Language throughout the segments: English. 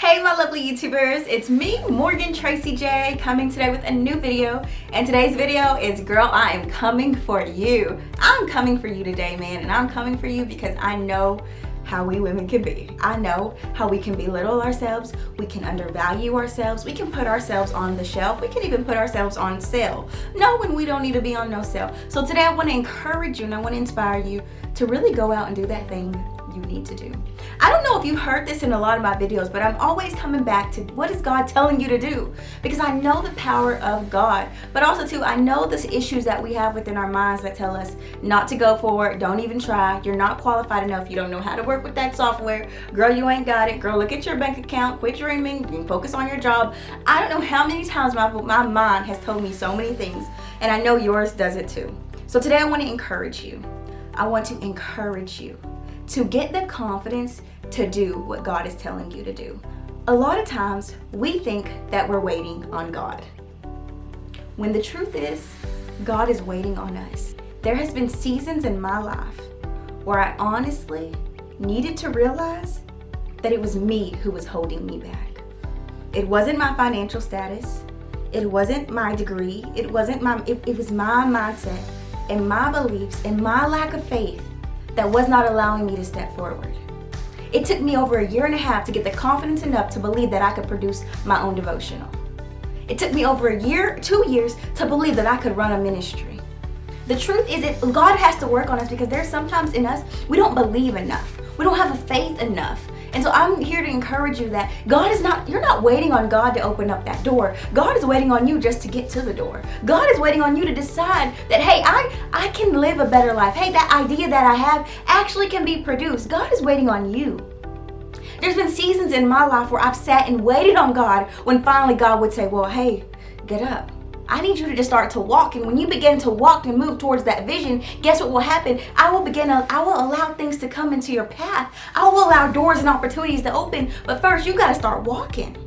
Hey my lovely YouTubers, it's me, Morgan Tracy J, coming today with a new video. And today's video is, girl, I am coming for you. I'm coming for you today, man, and I'm coming for you because I know how we women can be. I know how we can belittle ourselves, we can undervalue ourselves, we can put ourselves on the shelf, we can even put ourselves on sale, knowing we don't need to be on no sale. So today I want to encourage you and I want to inspire you to really go out and do that thing you need to do. I don't know if you've heard this in a lot of my videos, but I'm always coming back to what is God telling you to do, because I know the power of God, but also too, I know the issues that we have within our minds that tell us not to go for it, don't even try, you're not qualified enough, you don't know how to work with that software, girl, you ain't got it, girl, look at your bank account, quit dreaming, focus on your job. I don't know how many times my mind has told me so many things, and I know yours does it too. So today I want to encourage you. I want to encourage you to get the confidence to do what God is telling you to do. A lot of times we think that we're waiting on God, when the truth is God is waiting on us. There has been seasons in my life where I honestly needed to realize that it was me who was holding me back. It wasn't my financial status, it wasn't my degree, it was my mindset and my beliefs and my lack of faith that was not allowing me to step forward. It took me over 1.5 years to get the confidence enough to believe that I could produce my own devotional. It took me over 2 years to believe that I could run a ministry. The truth is that God has to work on us, because there's sometimes in us, we don't believe enough. We don't have a faith enough. And so I'm here to encourage you that you're not waiting on God to open up that door. God is waiting on you just to get to the door. God is waiting on you to decide that, hey, I can live a better life. Hey, that idea that I have actually can be produced. God is waiting on you. There's been seasons in my life where I've sat and waited on God, when finally God would say, well, hey, get up. I need you to just start to walk. And when you begin to walk and move towards that vision, guess what will happen? I will allow things to come into your path. I will allow doors and opportunities to open. But first, you got to start walking.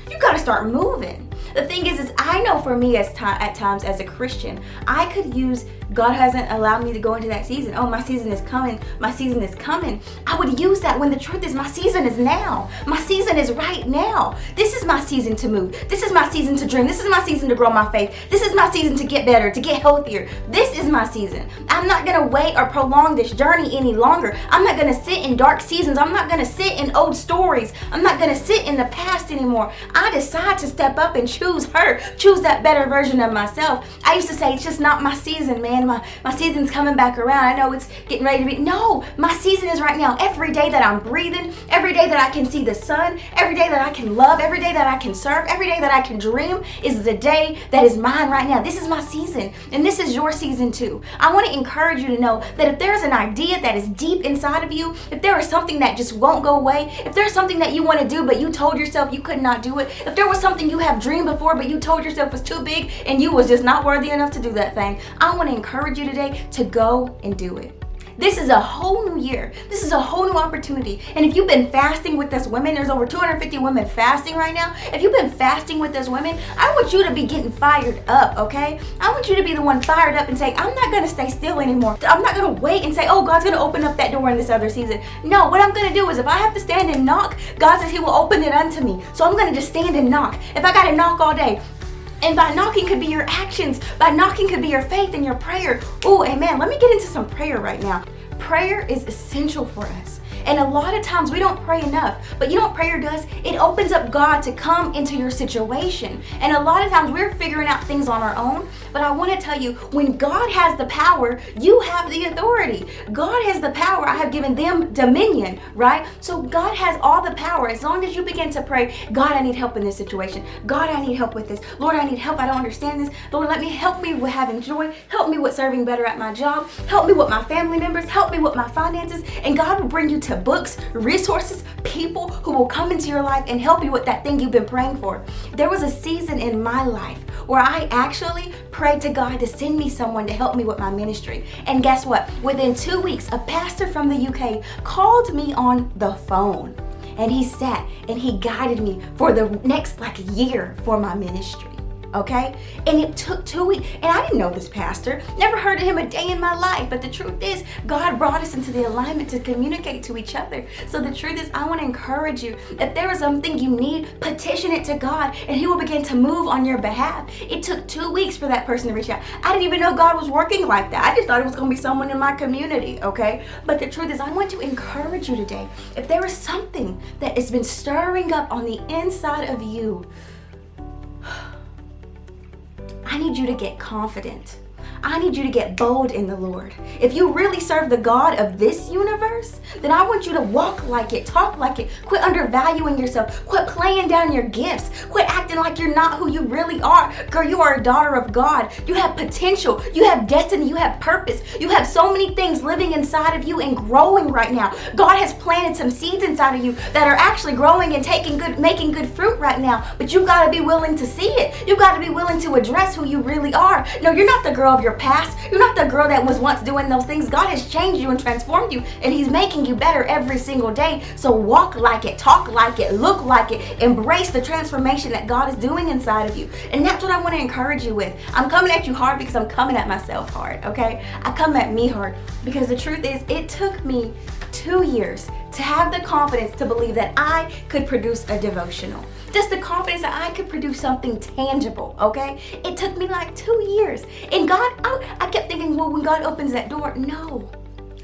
You got to start moving. The thing is I know for me at times as a Christian, I could use, God hasn't allowed me to go into that season. Oh, my season is coming. My season is coming. I would use that when the truth is my season is now. My season is right now. This is my season to move. This is my season to dream. This is my season to grow my faith. This is my season to get better, to get healthier. This is my season. I'm not going to wait or prolong this journey any longer. I'm not going to sit in dark seasons. I'm not going to sit in old stories. I'm not going to sit in the past anymore. I decide to step up and choose that better version of myself. I used to say, it's just not my season, man. My season's coming back around. I know it's getting ready to be. No, my season is right now. Every day that I'm breathing, every day that I can see the sun, every day that I can love, every day that I can serve, every day that I can dream is the day that is mine right now. This is my season, and this is your season too. I want to encourage you to know that if there's an idea that is deep inside of you, if there is something that just won't go away, if there's something that you want to do but you told yourself you could not do it, if there was something you have dreamed before but you told yourself was too big and you was just not worthy enough to do that thing, I want to encourage you today to go and do it. This is a whole new year. This is a whole new opportunity. And if you've been fasting with us women, there's over 250 women fasting right now. If you've been fasting with us women, I want you to be getting fired up, okay? I want you to be the one fired up and say, I'm not going to stay still anymore. I'm not going to wait and say, oh, God's going to open up that door in this other season. No, what I'm going to do is if I have to stand and knock, God says he will open it unto me. So I'm going to just stand and knock. If I got to knock all day, and by knocking could be your actions. By knocking could be your faith and your prayer. Oh, amen. Let me get into some prayer right now. Prayer is essential for us. And a lot of times we don't pray enough. But you know what prayer does? It opens up God to come into your situation. And a lot of times we're figuring out things on our own. But I want to tell you, when God has the power, you have the authority. God has the power. I have given them dominion, right? So God has all the power. As long as you begin to pray, God, I need help in this situation. God, I need help with this. Lord, I need help. I don't understand this. Lord, help me with having joy. Help me with serving better at my job. Help me with my family members. Help me with my finances. And God will bring you to books, resources, people who will come into your life and help you with that thing you've been praying for. There was a season in my life where I actually prayed to God to send me someone to help me with my ministry. And guess what? Within 2 weeks, a pastor from the UK called me on the phone, and he sat and he guided me for the next year for my ministry. okay? And it took 2 weeks. And I didn't know this pastor. Never heard of him a day in my life. But the truth is, God brought us into the alignment to communicate to each other. So the truth is, I want to encourage you. If there is something you need, petition it to God, and He will begin to move on your behalf. It took 2 weeks for that person to reach out. I didn't even know God was working like that. I just thought it was going to be someone in my community, okay? But the truth is, I want to encourage you today. If there is something that has been stirring up on the inside of you, I need you to get confident. I need you to get bold in the Lord. If you really serve the God of this universe, then I want you to walk like it, talk like it. Quit undervaluing yourself. Quit playing down your gifts. Quit acting like you're not who you really are. Girl, you are a daughter of God. You have potential. You have destiny. You have purpose. You have so many things living inside of you and growing right now. God has planted some seeds inside of you that are actually growing and making good fruit right now. But you got to be willing to see it. You got to be willing to address who you really are. No, you're not the girl of your past. You're not the girl that was once doing those things. God has changed you and transformed you, and He's making you better every single day. So walk like it, talk like it, look like it, embrace the transformation that God is doing inside of you. And that's what I want to encourage you with. I'm coming at you hard because I'm coming at myself hard, okay? I come at me hard because the truth is, it took me 2 years to have the confidence to believe that I could produce a devotional. Just the confidence that I could produce something tangible, okay? It took me like 2 years. And God, I kept thinking, well, when God opens that door, no.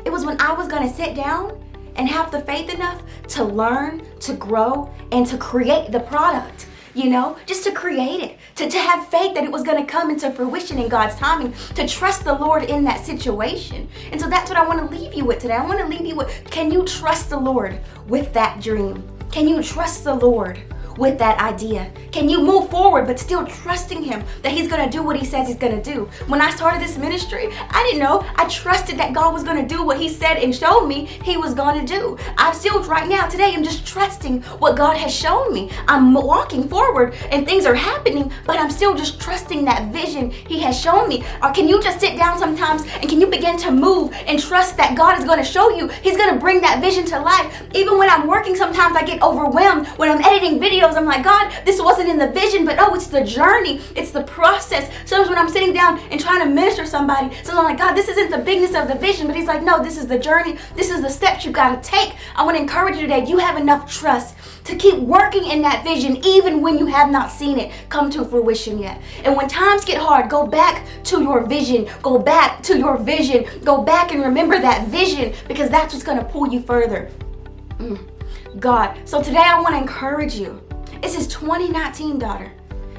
It was when I was gonna sit down and have the faith enough to learn, to grow, and to create the product. You know, just to create it, to have faith that it was going to come into fruition in God's timing, to trust the Lord in that situation. And so that's what I want to leave you with today. I want to leave you with, can you trust the Lord with that dream? Can you trust the Lord with that idea? Can you move forward but still trusting Him that He's going to do what He says He's going to do? When I started this ministry, I didn't know. I trusted that God was going to do what He said and showed me He was going to do. I'm still right now, today, I'm just trusting what God has shown me. I'm walking forward and things are happening, but I'm still just trusting that vision He has shown me. Or can you just sit down sometimes and can you begin to move and trust that God is going to show you? He's going to bring that vision to life. Even when I'm working, sometimes I get overwhelmed. When I'm editing videos, I'm like, God, this wasn't in the vision, but it's the journey. It's the process. Sometimes when I'm sitting down and trying to minister to somebody, sometimes I'm like, God, this isn't the bigness of the vision, but He's like, no, this is the journey. This is the steps you got to take. I want to encourage you today. You have enough trust to keep working in that vision, even when you have not seen it come to fruition yet. And when times get hard, go back to your vision. Go back to your vision. Go back and remember that vision, because that's what's going to pull you further. God. So today I want to encourage you. This is 2019, daughter.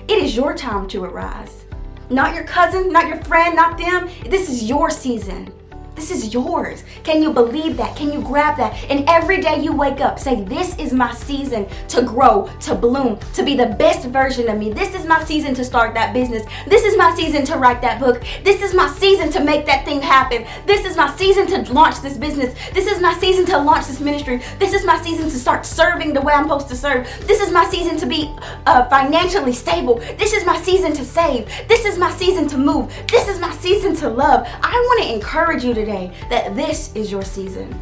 It is your time to arise. Not your cousin, not your friend, not them. This is your season. This is yours. Can you believe that? Can you grab that? And every day you wake up, say, this is my season to grow, to bloom, to be the best version of me. This is my season to start that business. This is my season to write that book. This is my season to make that thing happen. This is my season to launch this business. This is my season to launch this ministry. This is my season to start serving the way I'm supposed to serve. This is my season to be financially stable. This is my season to save. This is my season to move. This is my season to love. I want to encourage you today that this is your season.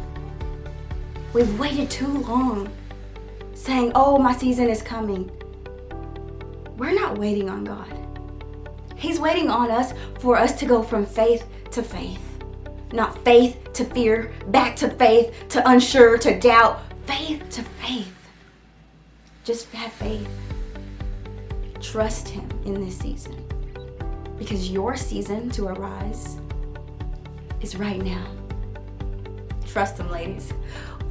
We've waited too long saying, oh, my season is coming. We're not waiting on God. He's waiting on us for us to go from faith to faith. Not faith to fear, back to faith, to unsure, to doubt. Faith to faith. Just have faith. Trust Him in this season, because your season to arise is right now. Trust Him, ladies.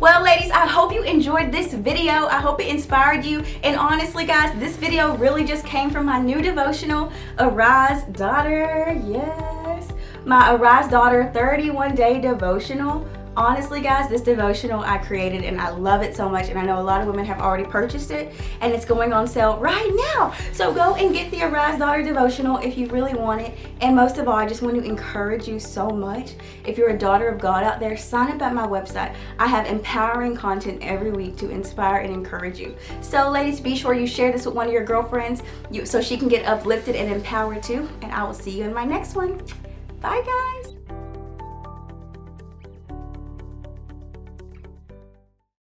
Well, ladies, I hope you enjoyed this video. I hope it inspired you. And honestly, guys, this video really just came from my new devotional, Arise Daughter. Yes, my Arise Daughter 31-day devotional. Honestly, guys, this devotional I created and I love it so much, and I know a lot of women have already purchased it, and it's going on sale right now. So go and get the Arise Daughter devotional if you really want it. And most of all, I just want to encourage you so much. If you're a daughter of God out there, sign up at my website. I have empowering content every week to inspire and encourage you. So ladies, be sure you share this with one of your girlfriends so she can get uplifted and empowered too. And I will see you in my next one. Bye, guys.